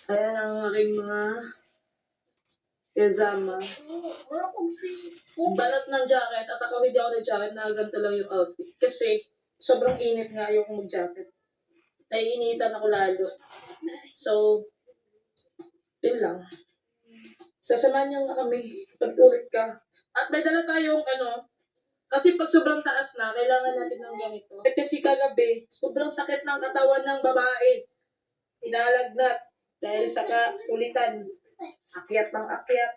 Ayan ang aking mga kasama. Balat ng jacket at ako hindi ako ng jacket na ganito lang yung outfit. Kasi sobrang init nga ayoko mag-jacket. Naiinitan ako lalo. So, yun lang. Sasamahan niyo nga kami pag-ulit ka. At may dala tayong kasi pag sobrang taas na, kailangan natin ng ganito. Kasi kagabi, sobrang sakit ng katawan ng babae. Inalagnat dahil sa kaulitan. Akyat ng akyat.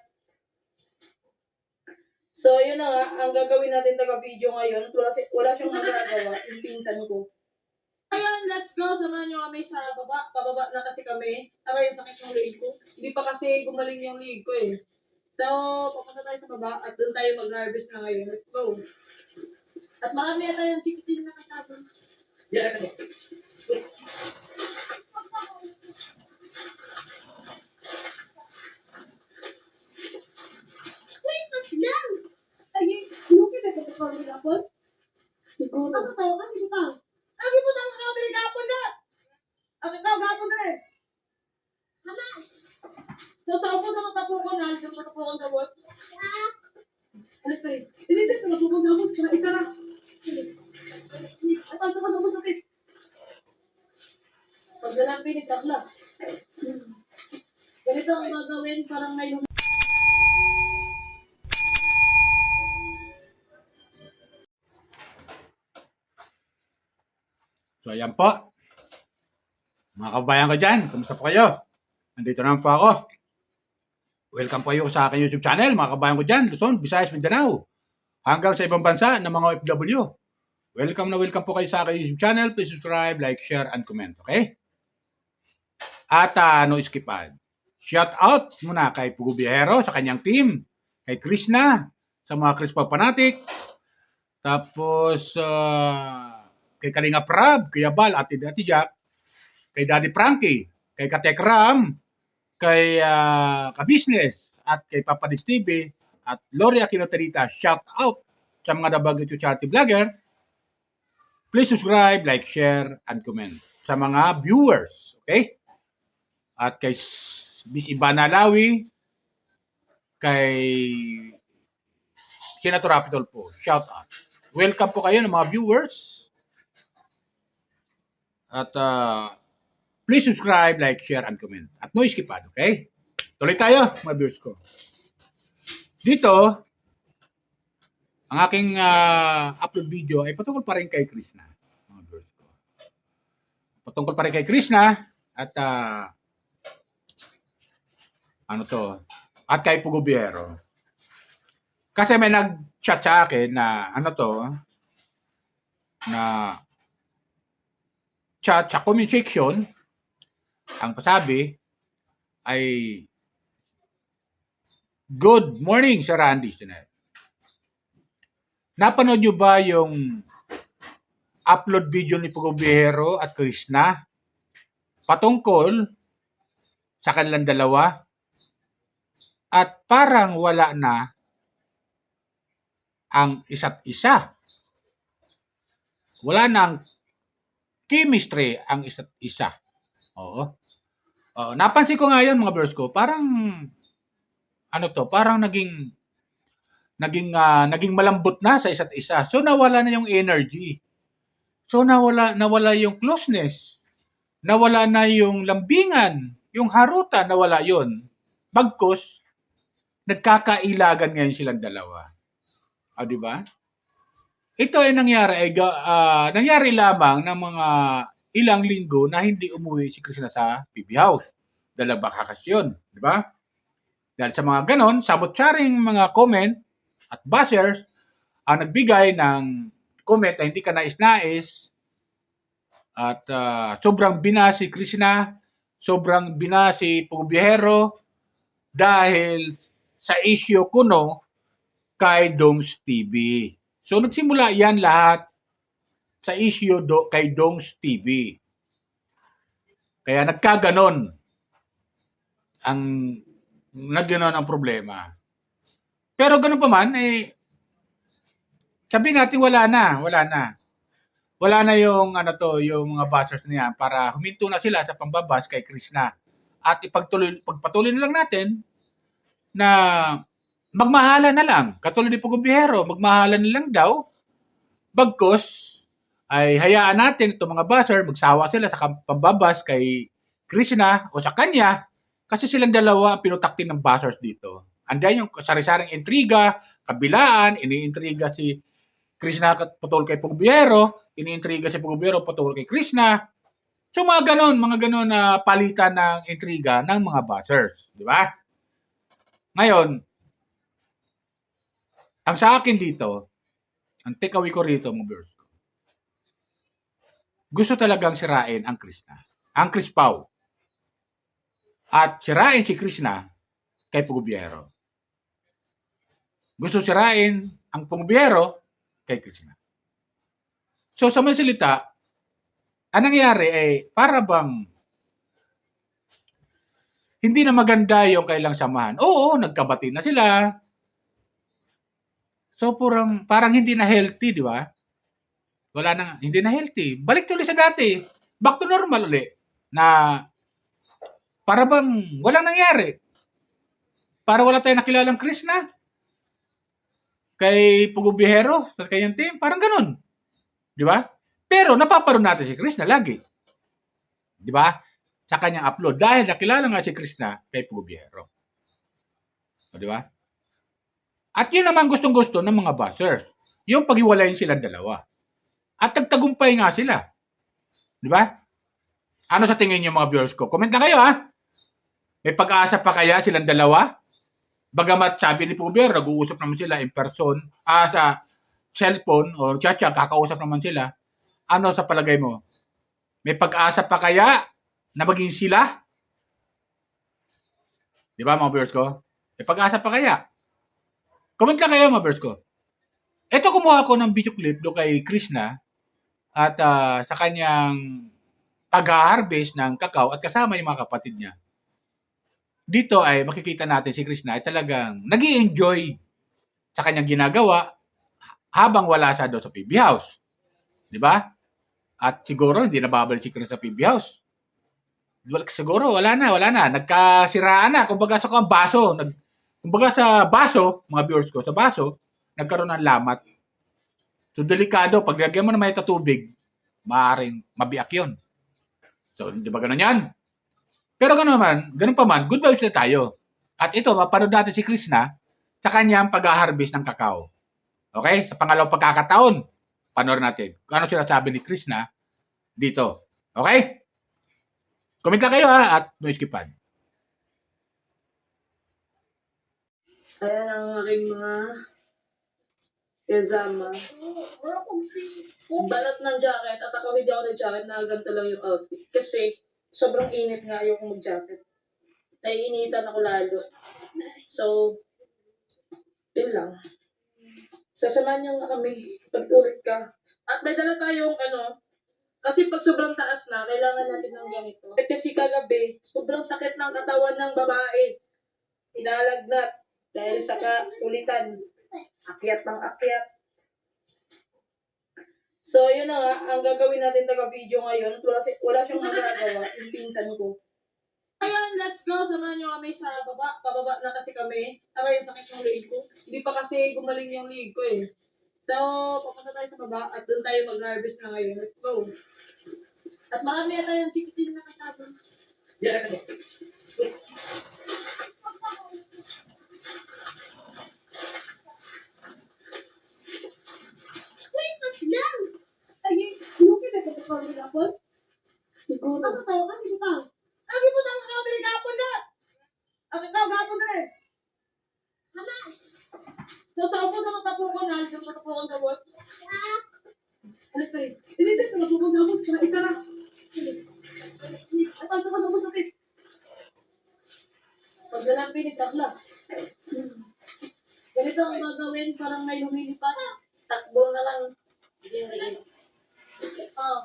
So, yun na nga, ang gagawin natin taga-video ngayon, wala siyang magagawa, yung pinsan ko. Ayun, let's go. Samahan niyo kami sa baba. Pababa na kasi kami. Aray, yung sakit ng liig ko. Hindi pa kasi gumaling yung liig ko eh. So, papunta tayo sa baba at doon tayo mag-harvest na ngayon. Let's go. At marami na tayong chikitin na katabon. Yeah, okay. Wait, mas lang! Ay, lupit na sa pagkakawin na po? Siguro. Ano tayo? Ano ito? Lagi mo tayo kakabili kapon na! Ang ikaw kapon na eh! Mama! So, sa ako na matapukan na, hindi mo matapukan na mo. Ano ito eh? Hindi ito, matapukan na mo. Saka ito na. At ang mo sakit. Pag dalang pinitakla. Ganito ang gagawin, parang may So, ayan po. Mga kabayan ko dyan, kumusta po kayo? Nandito naman po ako. Welcome po kayo sa aking YouTube channel, mga kabayan ko dyan, Luzon, Visayas, Mindanao. Hanggang sa ibang bansa ng mga OFW. Welcome na welcome po kayo sa aking YouTube channel. Please subscribe, like, share, and comment. Okay? At no skip ad. Shout out muna kay Pugo Biyahero sa kanyang team. Kay Krishna, sa mga Crispa Fanatic. Tapos, kay Kalinga Prab, kay Abal, Ate Jack, kay Daddy Frankie, kay Katekram, kay Kabisnes, at kay Papa Dis TV, at Lori Aquinoterita. Shout out sa mga nabanggit yung charity vlogger. Please subscribe, like, share, and comment. Sa mga viewers, okay? At kay Miss Ivana Lawi, kay Senator Rapidol po. Shout out. Welcome po kayo ng mga viewers. At please subscribe, like, share, and comment. At no skip ad, okay? Tuloy tayo, mga viewers ko. Dito, ang aking upload video ay patungkol pa rin kay Krishna. Mga viewers ko. Patungkol pa rin kay Krishna at at kay Pugo Biyahero. Kasi may nag-chat sa akin na na chat sa comment section, ang pasabi ay good morning, Sir Randy. Napanood nyo ba yung upload video ni Pugo Biyahero at Krishna patungkol sa kanilang dalawa? At parang wala na ang isa't isa. Wala na ang chemistry ang isa't isa. Oo. Napansin ko nga yan, mga viewers ko, parang parang naging malambot na sa isa't isa. So nawala na yung energy. So nawala yung closeness. Nawala na yung lambingan, yung harutan, nawala yun. Bagkus nagkakailagan ngayon silang dalawa. Di ba? Ito ay nangyari lamang ng mga ilang linggo na hindi umuwi si Krishna sa PB House. Dahil bakasyon, di ba? Dahil sa mga ganon, sabot-saring mga comment at bashers ang nagbigay ng comment na hindi ka nais-nais at sobrang binasi Krishna, sobrang binasi Pugo Biyahero dahil sa issue kuno kay Dongs TV. So nagsimula yan lahat sa issue kay Dongs TV. Kaya nagkaganon ang problema. Pero ganun pa man, sabihin natin wala na. Wala na yung yung mga bashers na yan para huminto na sila sa pambabas kay Krishna at pagpatuloy na lang natin na magmahalan na lang. Katulad ni Pugobihero, magmahalan na lang daw. Bagkus, ay hayaan natin itong mga buzzer, magsawa sila sa pambabas kay Krishna o sa kanya kasi silang dalawa ang pinutaktin ng buzzers dito. Andiyan yung sari-saring intriga, kabilaan, iniintriga si Krishna patungkol kay Pugobihero, iniintriga si Pugobihero patungkol kay Krishna. So mga ganon na palitan ng intriga ng mga buzzers. Di ba? Ngayon, ang sa akin dito, ang takeaway ko rito, mga viewers, gusto talagang sirain ang Krishna, ang Krispaw. At sirain si Krishna kay Pugobihero. Gusto sirain ang Pugobihero kay Krishna. So sa mga salita, ang nangyayari ay para bang hindi na maganda yung kailang samahan. Oo, nagkabati na sila. So parang hindi na healthy, di ba? Wala na, hindi na healthy. Balik tuloy sa dati. Back to normal ulit. Na para bang walang nangyari. Para wala tayong nakilalang Krishna. Kay Pugobihero, sa kanyang team, parang ganun. Di ba? Pero napaparoon natin si Krishna lagi. Di ba? Sa kanyang upload. Dahil nakilala nga si Krishna kay Pugobihero. Di ba? At yun naman gustong-gusto ng mga buzzers. Yung paghiwalayin silang dalawa. At nagtagumpay nga sila. Di ba? Ano sa tingin niyo mga viewers ko? Comment na kayo ha. May pag-asa pa kaya silang dalawa? Bagamat sabi ni Pugobihero, nag-uusap naman sila in person, sa cellphone o chat, kakausap naman sila. Ano sa palagay mo? May pag-asa pa kaya na maging sila? Di ba mga viewers ko? May pag-asa pa kaya? Comment lang kayo mga viewers ko. Ito kumuha ko ng video clip do kay Krishna at sa kanyang pag-harvest ng kakao at kasama yung mga kapatid niya. Dito ay makikita natin si Krishna ay talagang nag-i-enjoy sa kanyang ginagawa habang wala siya doon sa PB House. Di ba? At siguro hindi na babalik si Krishna sa PB House. Siguro wala na. Nagkasiraan na. Kumbaga sa baso. Kumbaga sa baso, mga viewers ko, sa baso, nagkaroon ng lamat. So delikado. Pag lagyan mo na may tubig, maaaring mabiyak yun. So, di ba ganun yan? Pero ganun pa man, good vibes na tayo. At ito, mapanood natin si Krishna sa kanyang pag-harvest ng kakao. Okay? Sa pangalawang pagkakataon, panood natin kung ano sinasabi ni Krishna dito. Okay? Comment lang kayo ha, at no skipan. Ayan ang aking mga kasama. Balat ng jacket at ako hindi ako ng jacket na ganito lang yung outfit. Kasi sobrang init nga ayoko mag-jacket. Naiinitan ako lalo. So, yun lang. Sasamahan niyo nga kami pag-ulit ka. At may dala tayong kasi pag sobrang taas na, kailangan natin ng ganito. Kasi kagabi, sobrang sakit ng katawan ng babae. Inalagnat dahil sa kaulitan. Akyat ng akyat. So, yun na nga, ang gagawin natin taga-video ngayon, wala siyang magagawa, yung pinsan ko. Ayun, let's go. Samahan nyo kami sa baba. Pababa na kasi kami. Aray, yung sakit ng leg ko. Hindi pa kasi gumaling yung leg ko eh. So, papunta tayo sa baba at doon tayo mag-harvest na ngayon. Let's go. At marami na tayong chikitin na kasama. Diyan ka. Wait, mas lang! Ay, lupit na sa pagkakawin na po? Siguro. Ako tayo ka, hindi ka. Lagi mo tayo kakabili gapon na! Ako ikaw, gapon na eh! Mama! So, sa ako na matapukan na, hindi ko matapukan na what? Ano ito eh? Hindi ito, matapukan na ako. Saka ito na. At ako na ako sakit. Pag walang pinitakla. Ganito ang gagawin, parang may lumilipat. Takbo na lang. Oh.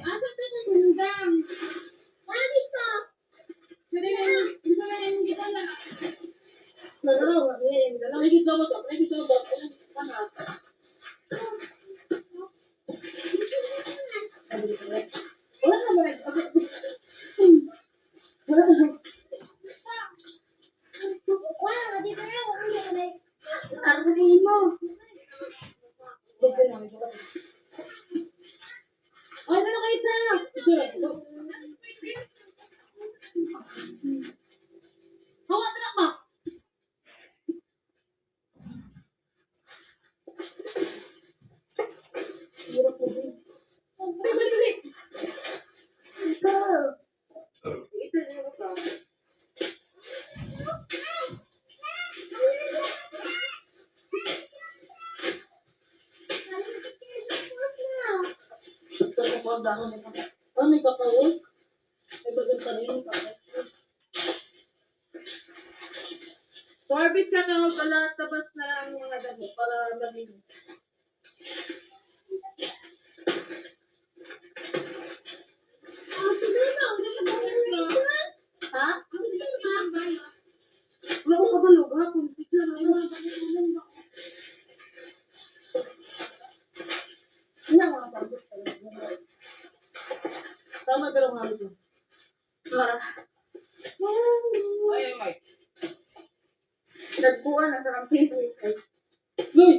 Asa ka na hanggang? Mami ko! Hindi ko na yung gitala. Nagalaw, may gitla mo to. May dito ba? Ayun, anak. Wala naman eh. Wala naman. Arapin mo. Huwag ka namin. Ay, nakakait na. Ito. Hawa, tanak ma. Hirap po din. Balik. Ito. Ito yung ka. Ito mo po ang dahon ng kakao. Ah, may kakao. May bagang sarili kakao. So, harvest ka na pala, tabas na ang mga damo para malinis. Ha? Wala ko kabalog ha? Kung picture na yun. Hindi ako nakapagod. Tama pero ang hamid mo. Ay, Mike. Nagkuha na sa rampito. Uy!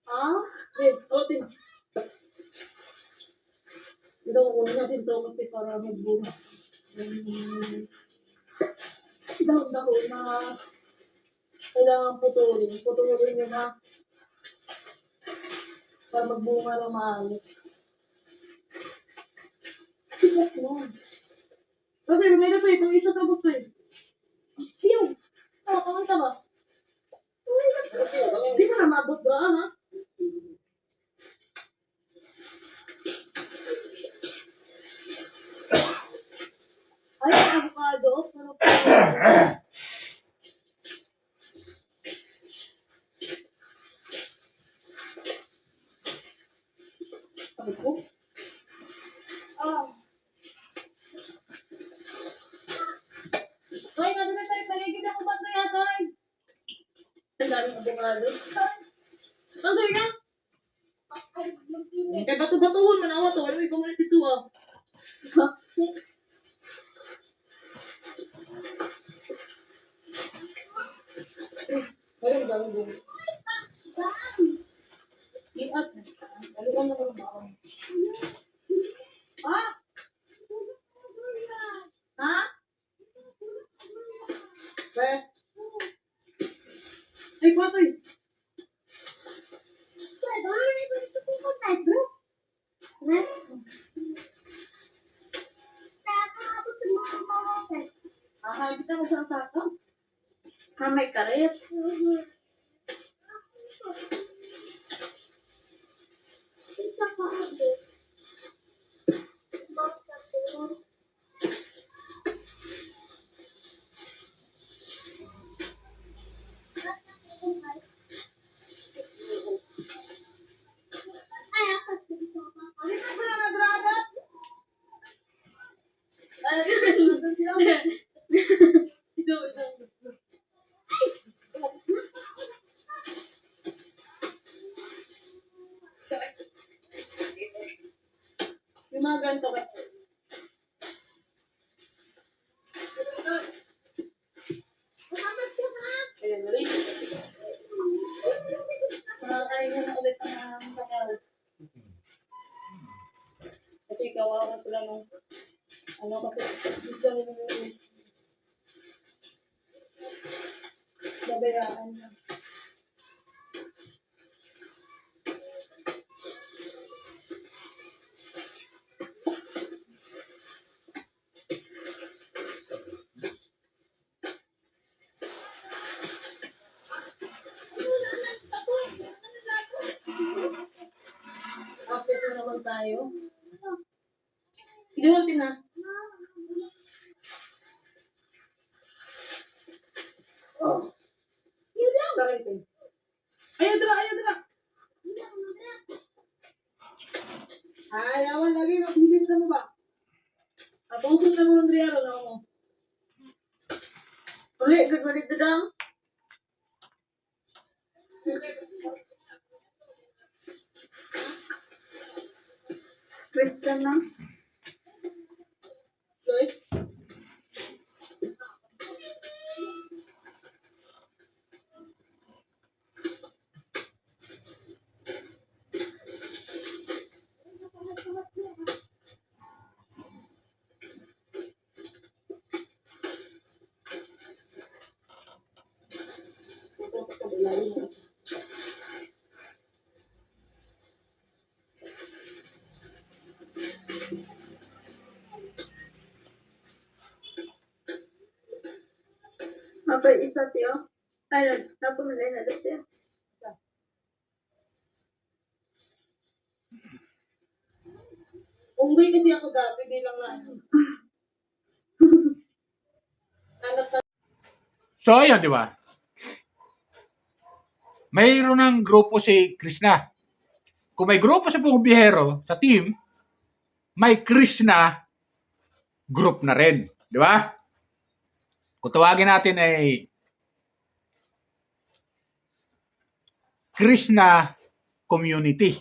Ah? Wait, otin. Ito ko natin to kasi para may bunga. Dahon-dahon na kailangan putulin. Putulin nyo na para magbunga ng maayos. Sikat mo. Kasi may na sa'yo, itong isa sa gusto eh. Siyong! Oo, kamanta ba? Hindi ka na maabot ba, ha? Ay, avocado. Pero sabi ko. Ay, nandun na tayo. Paligid ako ba kaya tayo? Ang daming avocado. Ang sabi ka? Kaya bato-batuhon man awa to. Ano ikaw muna dito ah. Ayun, dami din. Iat. Ano ka na ng baon? Ha? Ha? Kaya? Ay, kwato eh. Kita ko sa takam. May karet. Yung mga ganito kasi. Ayan, rin. Makakain na ulit ang kakao. Kasi kawawa sila nung ano kasi gusto nila babayaan na. Update na naman tayo. Hindi natin na. Oh. Ayun, dala, ayun, dala. Ayawan lagi, magbibig ka mo ba? Atong na mo, Andrea, na ako. Uli, good mo dito dong. Christian na. Lloyd? Mabay isa tiyo. Ay, napumilay na dito tiyo. Unggoy kasi ako dati, di lang na. Anak ka. So, ayun, di ba? Mayroon ng grupo si Krishna. Kung may grupo sa Pumubiyahero, sa team, may Krishna group na rin. Di ba? Kung tawagin natin ay Krishna community.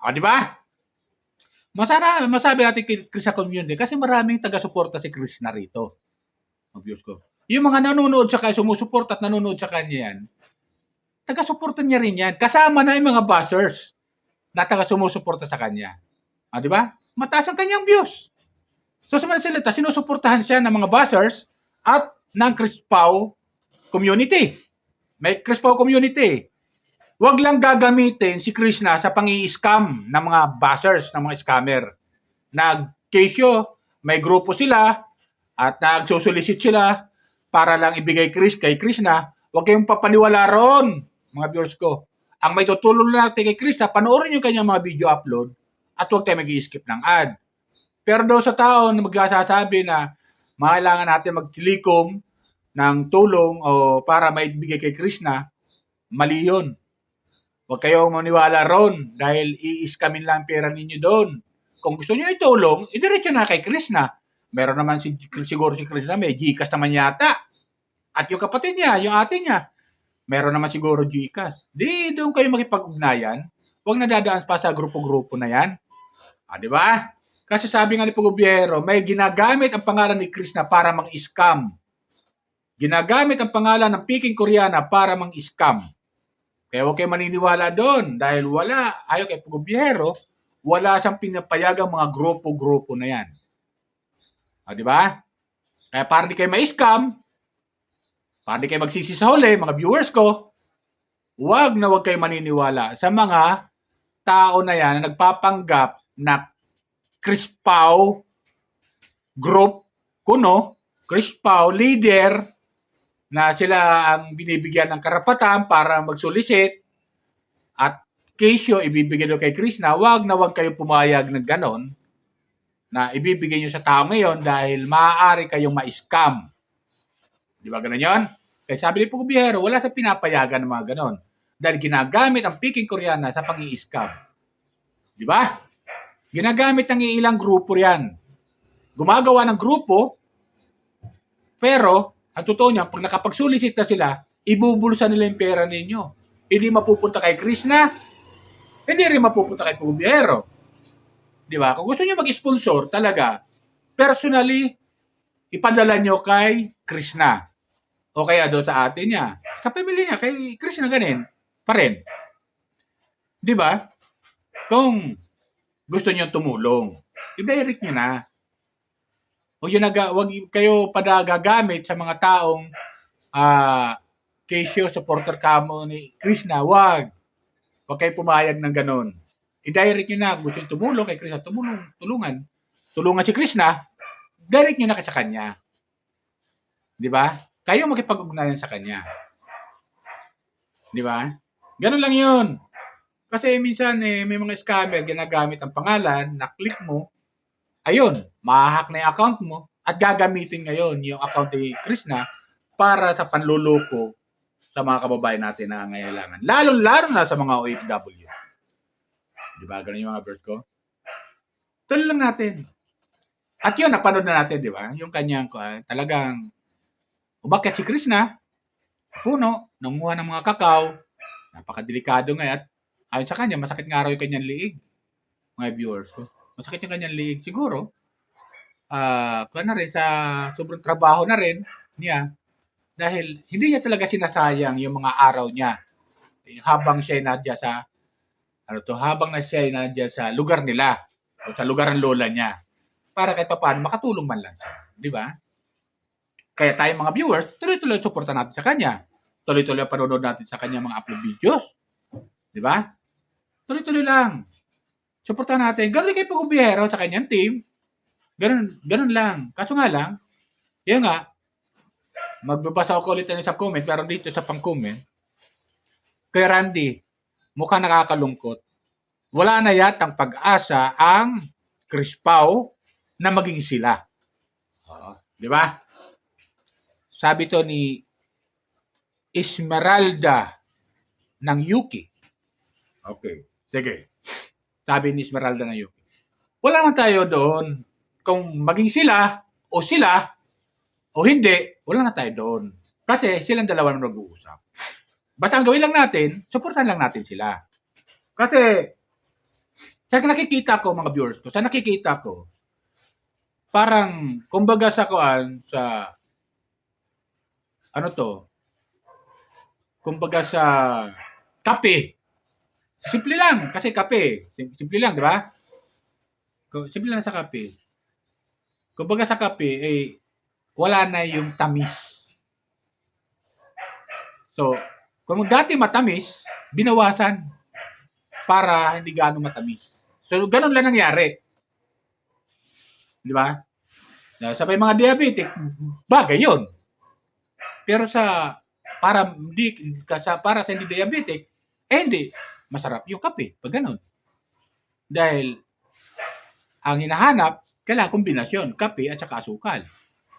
O, di ba? Masabi natin Krishna community kasi maraming taga-suporta si Krishna rito. Ang views ko. Yung mga nanonood sa kanya, sumusuporta at nanonood sa kanya yan, taga-suporta niya rin yan. Kasama na yung mga bashers na taga-sumusuporta sa kanya. Ah, di ba? Mataas ang kanyang views. So sa mga salita, sinusuportahan siya ng mga bashers at ng Crispaw community. May Crispaw community. Huwag lang gagamitin si Krishna sa pangi-scam ng mga bashers, ng mga scammer. Nag-kesyo, may grupo sila at nagsusulisit sila para lang ibigay kay Krishna. Huwag kayong papaniwala ron, mga viewers ko. Ang may tutulong natin kay Krishna, panoorin yung kanyang mga video upload at huwag tayo mag-i-skip ng ad. Pero daw sa tao na magsasabi na kailangan natin magtilikom ng tulong o para maibigay kay Krishna, mali yun. Huwag kayong maniwala ron dahil i-scamin lang pera ninyo doon. Kung gusto niyo itulong, idiretso na kay Krishna. Meron naman siguro si Krishna, may Gcash naman yata. At yung kapatid niya, yung ate niya, meron naman siguro Gcash. Di doon kayo makipag-ugnayan. Huwag na dadaan pa sa grupo-grupo na yan. Ah, di ba? Kasi sabi nga ni Pugobiyero, may ginagamit ang pangalan ni Krishna para mang-scam. Ginagamit ang pangalan ng Peking Koreana para mang-scam. Kaya huwag kayo maniniwala doon dahil ayaw kay Pugobiyero, wala siyang pinapayagang mga grupo-grupo na yan. Ah, di ba? Kaya para di kayo ma-scam, para di kayo magsisi sa huli, mga viewers ko, huwag kayo maniniwala sa mga tao na yan na nagpapanggap na Crispaw group, Crispaw leader, na sila ang binibigyan ng karapatan para magsolicit at kesyo ibibigay doon kay Krishna. Huwag kayo pumayag ng ganon na ibibigay nyo sa tao ngayon dahil maaari kayong ma-scam. Di ba ganon yun? Kaya sabi ni Pugobiyero, wala sa pinapayagan ng mga ganon dahil ginagamit ang Peking Koreana sa pag-i-scam. Di ba? Ginagamit ng ilang grupo yan. Gumagawa ng grupo, pero ang totoo niya, pag nakapag-solicit na sila, ibubulsa nila yung pera ninyo. Hindi mapupunta kay Krishna, hindi rin mapupunta kay Pugobiyero. Di ba? Kung gusto niyo mag-sponsor talaga, personally, ipadala niyo kay Krishna. O kaya doon sa ate niya. Sa pamilya niya, kay Krishna ganin pa rin. Di ba? Kung gusto niyo tumulong, i-direct niyo na. Huwag kayo gagamit sa mga taong kesyo, supporter kamo ni Krishna. Huwag kayo pumayag ng ganon. I-direct nyo na. Gusto nyo tumulong kay Krishna. Tulungan si Krishna. Direct nyo na sa kanya. Di ba? Kayo makipag-ugnayan sa kanya. Di ba? Ganon lang yun. Kasi minsan may mga scammer ginagamit ang pangalan, na-click mo, ayun, mahahack na yung account mo at gagamitin ngayon yung account ni Krishna para sa panluloko sa mga kababayan natin na nangangailangan. Lalo na sa mga OFW. Di ba? Ganun yung mga verse ko. Tuloy lang natin. At yun, napanood na natin, di ba? Yung kanyang talagang umakyat si Krishna, puno, nanguha ng mga kakao, Napakadelikado nga at ayon sa kanya, masakit nga raw yung kanyang liig. Mga viewers ko. Masakit yung kanyang liig. Siguro, kung na rin, sa sobrang trabaho na rin niya, dahil hindi niya talaga sinasayang yung mga araw niya. Habang siya ay nadya sa, habang na siya ay nadya sa lugar nila, o sa lugar ng lola niya, para kahit paano makatulong man lang siya. Di ba? Kaya tayo mga viewers, tuloy-tuloy suporta natin sa kanya. Tuloy-tuloy panonood natin sa kanya mga upload videos. Di ba? Tuloy-tuloy lang. Suportahan natin. Ganun kay Pagubiyero sa kanyang team. Ganun lang. Kaso nga lang, yun nga, magbabasa ako ulit sa comment, pero dito sa pang-comment, kay Randy, mukhang nakakalungkot. Wala na yatang pag-asa ang Chris Pao na maging sila. Di ba? Sabi to ni Esmeralda ng Yuki. Okay. Sige. Sabi ni Esmeralda ng Yuki. Wala naman tayo doon. Kung maging sila o hindi, wala na tayo doon. Kasi silang dalawa na nag-uusap. Basta ang gawin lang natin, supportan lang natin sila. Kasi sa nakikita ko, mga viewers ko, parang, kumbaga sa kumbaga sa kape. Simple lang, kasi kape. Simple lang, di ba? Simple lang sa kape. Kumbaga sa kape, wala na yung tamis. So, kung dati matamis, binawasan para hindi gaano matamis. So, ganun lang nangyari. Di ba? Sabay mga diabetic, bagay yun. Pero para sa hindi diabetic, hindi. Masarap yung kape. Pag ganun. Dahil, ang hinahanap, kailangan kombinasyon. Kape at saka asukal.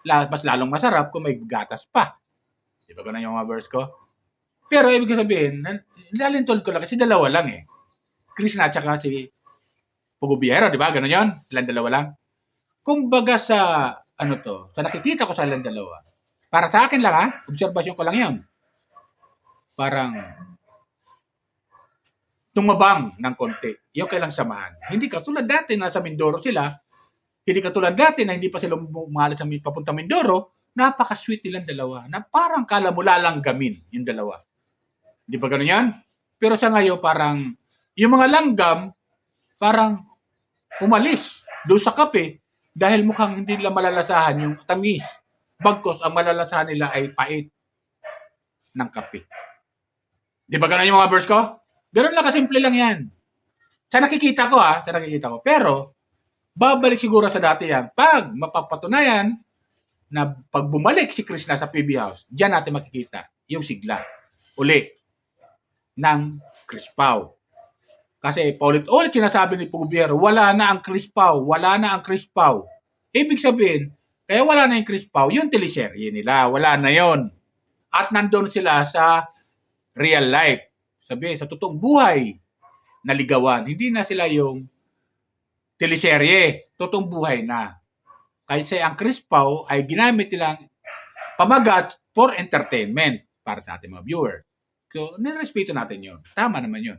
Mas lalong masarap kung may gatas pa. Di ba ganun yung mga verse ko? Pero, ibig sabihin, nalintol ko lang kasi dalawa lang eh. Chris na at saka si Pagubiyero, di ba? Ganun yun? Ilang dalawa lang. Kumbaga sa nakikita ko sa ilang dalawa. Para sa akin lang obserbasyon ko lang yun. Parang tumabang ng konti. Yung kailang samahan. Hindi katulad dati na sa Mindoro sila, hindi katulad dati na hindi pa sila umalis sa papunta Mindoro, napaka-sweet nilang dalawa. Na parang kala mo lalanggamin yung dalawa. Di ba ganun yan? Pero sa ngayon parang, yung mga langgam, parang umalis doon sa kape dahil mukhang hindi nila malalasahan yung tamis. Bagkos ang malalasahan nila ay pait ng kape. Di ba ganun yung mga verse ko? Ganun lang kasimple lang yan. Sa nakikita ko. Pero, babalik siguro sa dati yan. Pag mapapatunayan na pag bumalik si Krishna sa PB House, diyan natin makikita yung sigla. Uli ng Chris Pao. Kasi paulit-ulit sinasabi ni Pagubiyero, wala na ang Chris Pao. Ibig sabihin, kaya wala na yung Chris Pao, yung teleserye nila, wala na yon. At nandun sila sa real life. Sabi, sa totoong buhay na ligawan, hindi na sila yung teleserye, totoong buhay na. Kasi ang Chris Pao ay ginamit nilang pamagat for entertainment para sa ating mga viewer. So, nirespeto natin yun. Tama naman yun.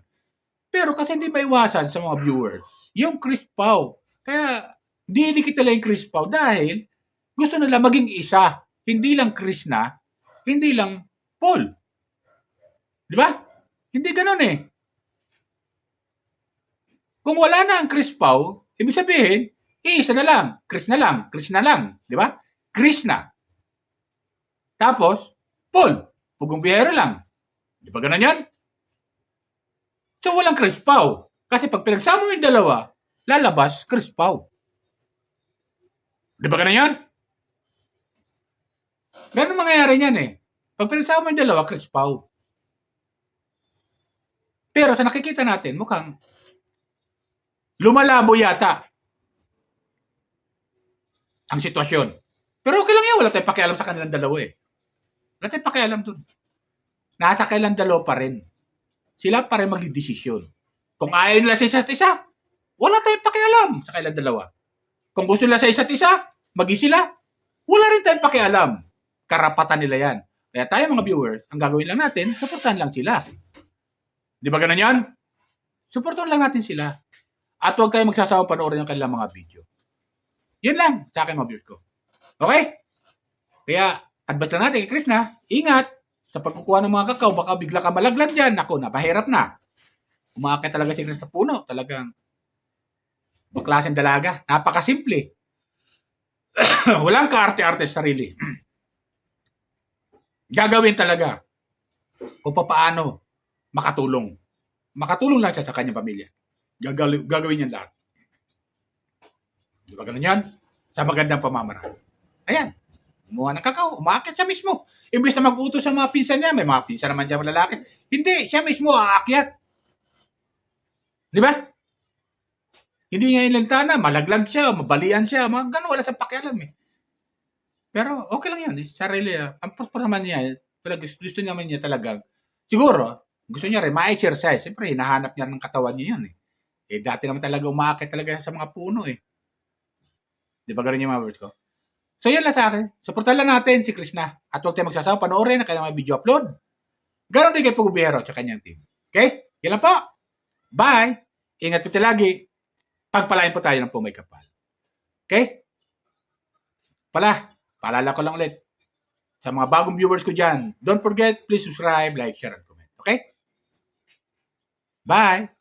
Pero kasi hindi maiwasan sa mga viewers, yung Chris Pao. Kaya, dinikit nila yung Chris Pao dahil gusto nila maging isa. Hindi lang Chris na, hindi lang Paul. Di ba? Hindi ganun eh. Kung wala na ang Chris Pao, ibig sabihin, isa na lang. Chris na lang. Di ba? Chris na. Tapos, Paul. Pagubiyero lang. Di ba ganun yan? So, walang Chris Pao. Kasi pag pinagsama mo yung dalawa, lalabas Chris Pao. Di ba ganun yan? Ganun mangyayari niyan eh. Pag pinagsama mo yung dalawa, Chris Pao. Pero sa nakikita natin, mukhang lumalabo yata ang sitwasyon. Pero okay lang yan. Wala tayong pakialam sa kanilang dalawa eh. Wala tayong pakialam dun. Nasa kailang dalawa pa rin. Sila pa rin magdidesisyon. Kung ayaw nila sa isa't isa, wala tayong pakialam sa kailang dalawa. Kung gusto nila sa isa't isa, sila, wala rin tayong pakialam. Karapatan nila yan. Kaya tayo mga viewers, ang gagawin lang natin, supportahan lang sila. Di ba ganun yan? Supportan lang natin sila. At huwag tayo magsasawang panoorin yung kanilang mga video. Yun lang sa akin mga viewers ko. Okay? Kaya, advance lang natin kay Chris na, ingat sa pagkukuha ng mga kakao, baka bigla ka malaglag dyan. Ako, napahirap na. Umaakit talaga si Chris sa puno. Talagang baklaseng dalaga. Napakasimple. Walang kaarte-arte sa sarili. Gagawin talaga kung paano makatulong. Makatulong lang siya sa kanyang pamilya. Gagawin niya lahat. Di ba ganun yan? Sa magandang pamamaraan. Ayan. Kumuha ng kakao. Umaakit siya mismo. Imbes na mag-utos sa mga pinsan niya. May mga pinsan naman dyan lalaki. Hindi. Siya mismo aakyat. Di ba? Hindi niya inilantana. Malaglag siya. Mabalian siya. Mga ganun. Wala sa pakialam eh. Pero okay lang yan. Sarili. Ang purpose naman niya. Gusto naman niya talaga. Siguro. Gusto niya rin ma-exercise. Siyempre, hinahanap niya ng katawan niya yun eh. Eh, dati naman talaga umaakit talaga sa mga puno eh. Di ba ganun yung mga words ko? So, yan lang sa akin. Supportan lang natin si Krishna. At huwag tayo magsasawa. Panoorin ang kanyang mga video upload. Ganon din kay Pugubihero at kanyang team. Okay? Yan lang po. Bye! Ingat po tayo lagi. Pagpalain po tayo ng pumay kapal. Okay? Paalala ko lang ulit. Sa mga bagong viewers ko dyan, don't forget, please subscribe, like, share, and comment. Okay? Bye!